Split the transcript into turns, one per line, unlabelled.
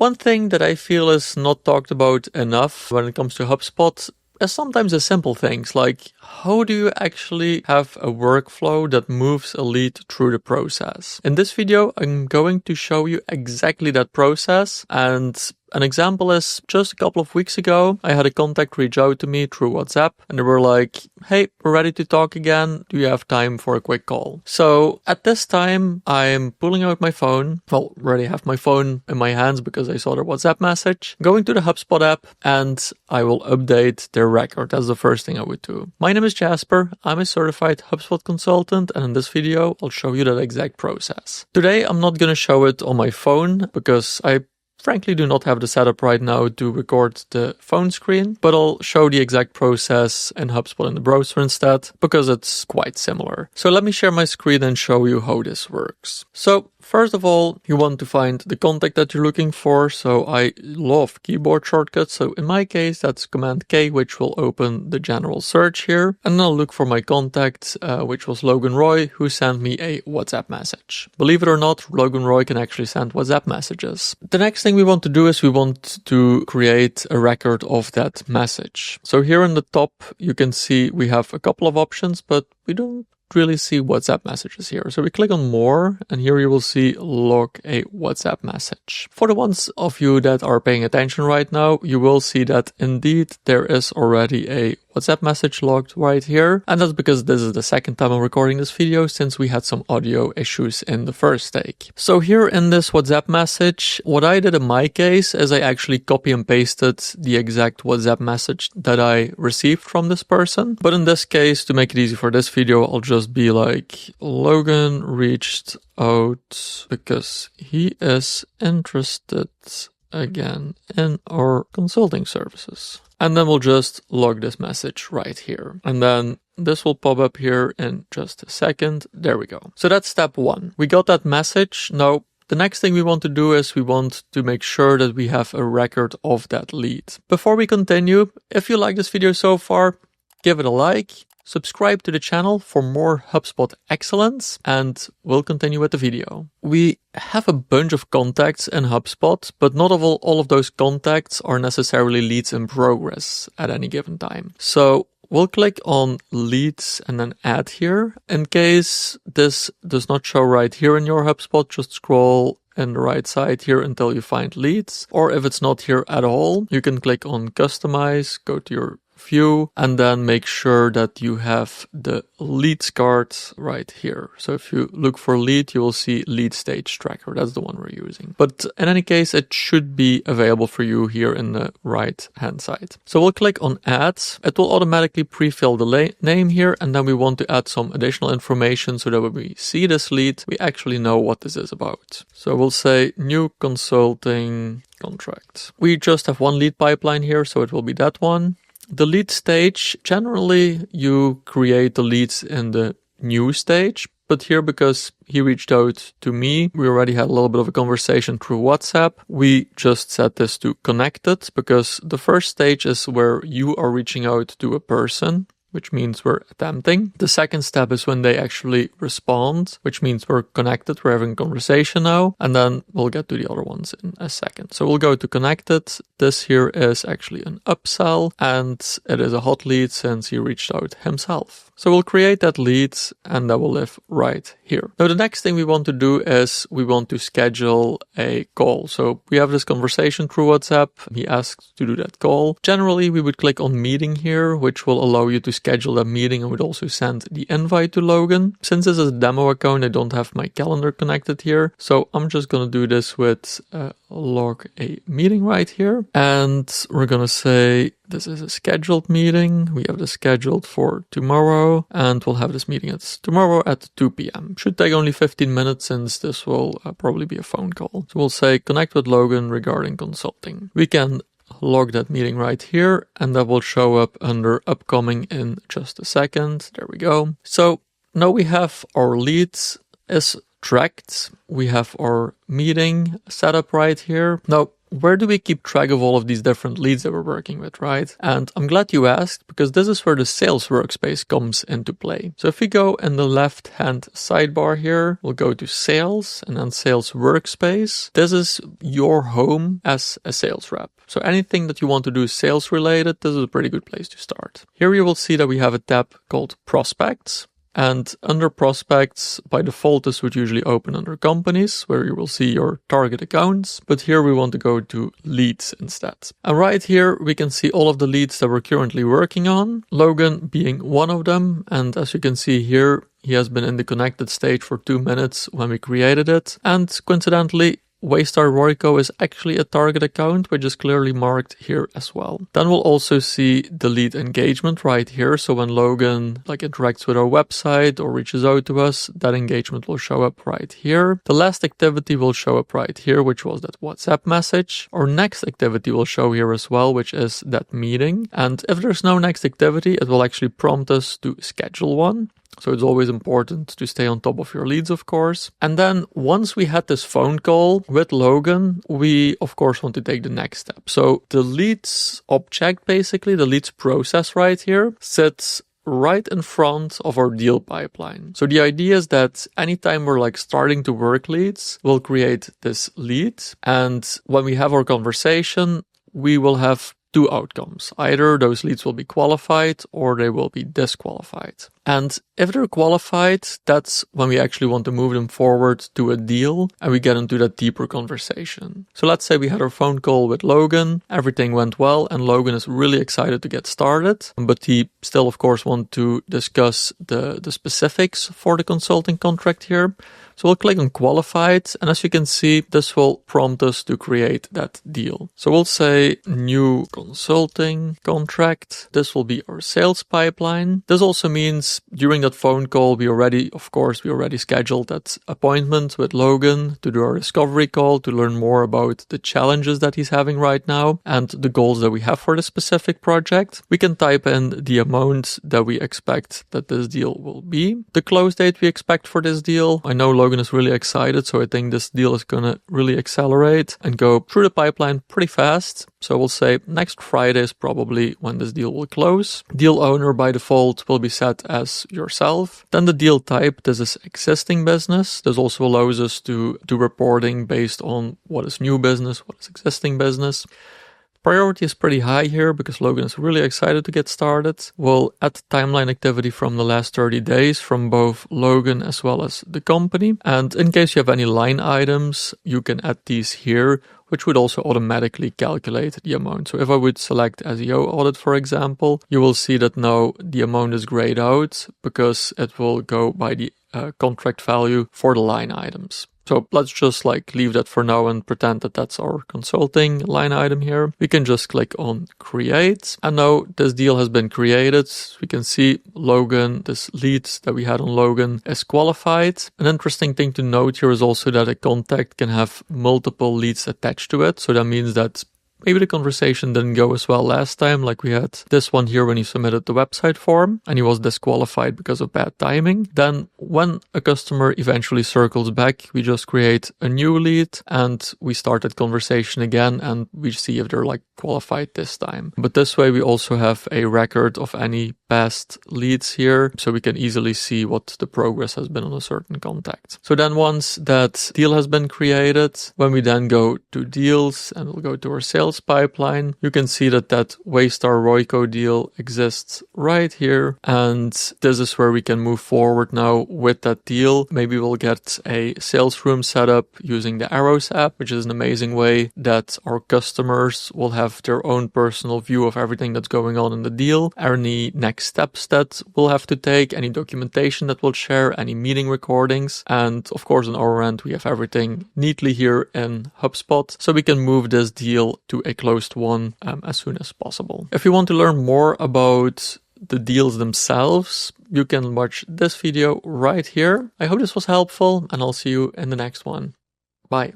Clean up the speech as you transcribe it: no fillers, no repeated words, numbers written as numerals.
One thing that I feel is not talked about enough when it comes to HubSpot is sometimes the simple things like how do you actually have a workflow that moves a lead through the process. In this video, I'm going to show you exactly that process, and an example is just a couple of weeks ago, I had a contact reach out to me through WhatsApp and they were like, hey, we're ready to talk again. Do you have time for a quick call? So at this time, I'm pulling out my phone. Well, already have my phone in my hands because I saw their WhatsApp message. Going to the HubSpot app and I will update their record. That's the first thing I would do. My name is Jasper. I'm a certified HubSpot consultant, and in this video, I'll show you that exact process. Today, I'm not going to show it on my phone because I frankly do not have the setup right now to record the phone screen, but I'll show the exact process in HubSpot in the browser instead because it's quite similar. So let me share my screen and show you how this works. So first of all, you want to find the contact that you're looking for. So I love keyboard shortcuts. So in my case, that's Command K, which will open the general search here. And then I'll look for my contact, which was Logan Roy, who sent me a WhatsApp message. Believe it or not, Logan Roy can actually send WhatsApp messages. The next thing we want to do is we want to create a record of that message. So here in the top, you can see we have a couple of options, but we don't really see WhatsApp messages here. So we click on more and here you will see log a WhatsApp message. For the ones of you that are paying attention right now, you will see that indeed there is already a WhatsApp message logged right here. And that's because this is the second time I'm recording this video since we had some audio issues in the first take. So here in this WhatsApp message, what I did in my case is I actually copy and pasted the exact WhatsApp message that I received from this person. But in this case, to make it easy for this video, I'll just be like, Logan reached out because he is interested again in our consulting services. And then we'll just log this message right here. And then this will pop up here in just a second. There we go. So that's step one. We got that message. Now, the next thing we want to do is we want to make sure that we have a record of that lead. Before we continue, if you like this video so far, give it a like. Subscribe to the channel for more HubSpot excellence, and we'll continue with the video. We have a bunch of contacts in HubSpot, but not all of those contacts are necessarily leads in progress at any given time. So we'll click on leads and then add here. In case this does not show right here in your HubSpot, just scroll in the right side here until you find leads. Or if it's not here at all, you can click on customize, go to your view, and then make sure that you have the leads card right here. So if you look for lead, you will see lead stage tracker. That's the one we're using. But in any case, it should be available for you here in the right hand side. So we'll click on add. It will automatically pre-fill the name here, and then we want to add some additional information so that when we see this lead, we actually know what this is about. So we'll say new consulting contract. We just have one lead pipeline here, so it will be that one. The lead stage, generally you create the leads in the new stage, but here because he reached out to me, we already had a little bit of a conversation through WhatsApp. We just set this to connected because the first stage is where you are reaching out to a person, which means we're attempting. The second step is when they actually respond, which means we're connected, we're having a conversation now, and then we'll get to the other ones in a second. So we'll go to connected. This here is actually an upsell, and it is a hot lead since he reached out himself. So we'll create that lead, and that will live right here. Now, the next thing we want to do is we want to schedule a call. So we have this conversation through WhatsApp. He asked to do that call. Generally, we would click on meeting here, which will allow you to schedule a meeting and would also send the invite to Logan. Since this is a demo account, I don't have my calendar connected here. So I'm just going to do this with log a meeting right here. And we're going to say this is a scheduled meeting. We have this scheduled for tomorrow, and we'll have this meeting tomorrow at 2 p.m. Should take only 15 minutes since this will probably be a phone call. So we'll say connect with Logan regarding consulting. We can log that meeting right here, and that will show up under upcoming in just a second. There we go. So now we have our leads is tracked. We have our meeting set up right here. Now, where do we keep track of all of these different leads that we're working with, right? And I'm glad you asked, because this is where the sales workspace comes into play. So if we go in the left-hand sidebar here, we'll go to sales and then sales workspace. This is your home as a sales rep. So anything that you want to do sales related, this is a pretty good place to start. Here you will see that we have a tab called prospects. And under prospects, by default, this would usually open under companies, where you will see your target accounts. But here we want to go to leads instead. And right here, we can see all of the leads that we're currently working on, Logan being one of them. And as you can see here, he has been in the connected state for 2 minutes when we created it. And coincidentally, Waystar Royco is actually a target account, which is clearly marked here as well. Then we'll also see the lead engagement right here. So when Logan interacts with our website or reaches out to us, that engagement will show up right here. The last activity will show up right here, which was that WhatsApp message. Our next activity will show here as well, which is that meeting. And if there's no next activity, it will actually prompt us to schedule one. So it's always important to stay on top of your leads, of course. And then once we had this phone call with Logan, we of course want to take the next step. So the leads object, basically the leads process right here, sits right in front of our deal pipeline. So the idea is that anytime we're starting to work leads, we'll create this lead. And when we have our conversation, we will have 2 outcomes. Either those leads will be qualified or they will be disqualified. And if they're qualified, that's when we actually want to move them forward to a deal and we get into that deeper conversation. So let's say we had our phone call with Logan, everything went well, and Logan is really excited to get started, but he still, of course, wants to discuss the specifics for the consulting contract here. So we'll click on qualified, and as you can see, this will prompt us to create that deal. So we'll say new consulting contract. This will be our sales pipeline. This also means during that phone call, we already scheduled that appointment with Logan to do our discovery call to learn more about the challenges that he's having right now and the goals that we have for the specific project. We can type in the amount that we expect that this deal will be, the close date we expect for this deal. I know Logan is really excited, so I think this deal is going to really accelerate and go through the pipeline pretty fast. So we'll say next Friday is probably when this deal will close. Deal owner by default will be set as yourself. Then the deal type, this is existing business. This also allows us to do reporting based on what is new business, what is existing business. Priority is pretty high here because Logan is really excited to get started. We'll add timeline activity from the last 30 days from both Logan as well as the company. And in case you have any line items, you can add these here, which would also automatically calculate the amount. So if I would select SEO audit, for example, you will see that now the amount is grayed out because it will go by the contract value for the line items. So let's just leave that for now and pretend that that's our consulting line item here. We can just click on create. And now this deal has been created. We can see Logan, this lead that we had on Logan is qualified. An interesting thing to note here is also that a contact can have multiple leads attached to it. So that means that maybe the conversation didn't go as well last time, like we had this one here when he submitted the website form and he was disqualified because of bad timing. Then when a customer eventually circles back, we just create a new lead and we start that conversation again and we see if they're qualified this time. But this way we also have a record of any past leads here, so we can easily see what the progress has been on a certain contact. So then once that deal has been created, when we then go to deals and we'll go to our sales pipeline, you can see that Waystar Royco deal exists right here. And this is where we can move forward now with that deal. Maybe we'll get a sales room set up using the Arrows app, which is an amazing way that our customers will have their own personal view of everything that's going on in the deal, any next steps that we'll have to take, any documentation that we'll share, any meeting recordings. And of course, on our end, we have everything neatly here in HubSpot, so we can move this deal to a closed one as soon as possible. If you want to learn more about the deals themselves, you can watch this video right here. I hope this was helpful and I'll see you in the next one. Bye.